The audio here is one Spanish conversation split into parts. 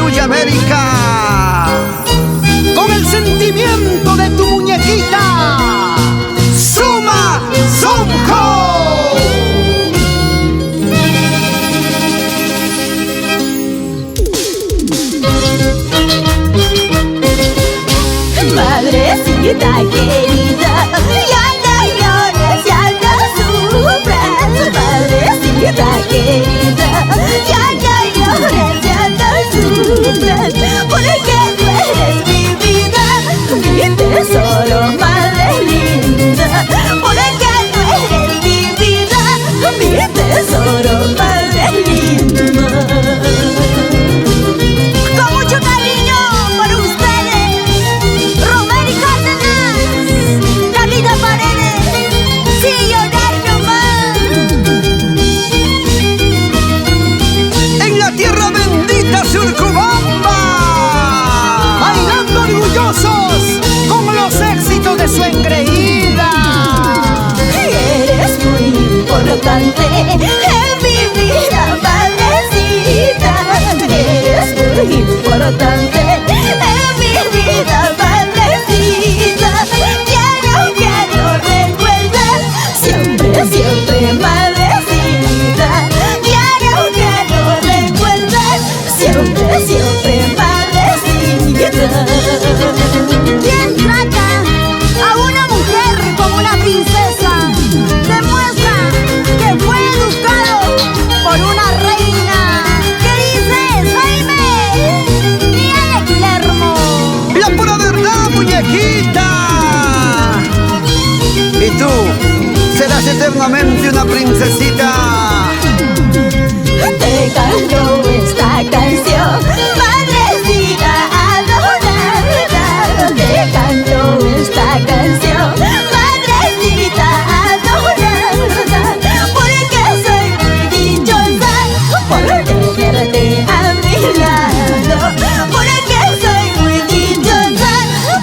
Perú y América. Con el sentimiento de tu muñequita, Suma Sonjo. Madrecita querida, ya no llores, ya no sufras. Madrecita querida, ya no llores, ya no sufras. Porque tú eres mi vida, mi tesoro, madre linda. Porque tú eres mi vida, mi tesoro, madre linda. Con mucho cariño por ustedes, Romero y Cárdenas, David Paredes, sin llorar nomás. En la tierra bendita Surcubamba, bailando orgullosos con los éxitos de su engreída. Eres muy importante en mi vida, madrecita. Eres muy importante en mi vida, madrecita. Quiero que lo recuerdes siempre, siempre, madrecita. Quiero que lo recuerdes siempre, siempre, madrecita. ¿Quién trata a una mujer como una princesa? Demuestra que fue educado por una reina. ¿Qué dices, Jaime? Mía de Guillermo. La pura verdad, muñequita. Y tú serás eternamente una princesita. Te canto esta canción, madrecita adorada. Te canto esta canción, madrecita adorada. Porque soy muy dichosa por tenerte a mi lado. Porque soy muy dichosa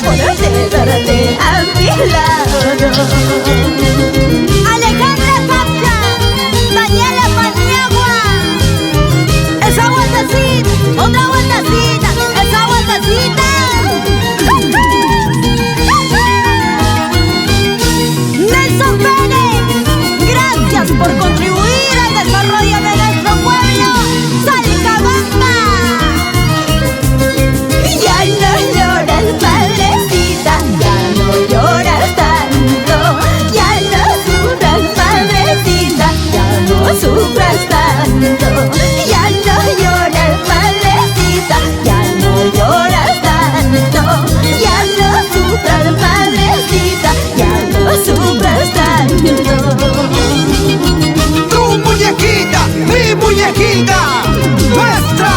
por tenerte a mi lado. Alejandra Capcha, Daniela Paniagua. Esa vueltecita, otra vueltecita, esa vueltecita. Nelson Pérez, gracias por contribuir al desarrollo de nuestro pueblo, Salcabamba. Ya no lloras, madrecita, ya no lloras tanto. Ya no sufras, madrecita, ya no sufras tanto. Ya no lloras, madrecita, ya no lloras tanto. Ya no sufras, madrecita, ya no sufras tanto. Tu muñequita, mi muñequita, nuestra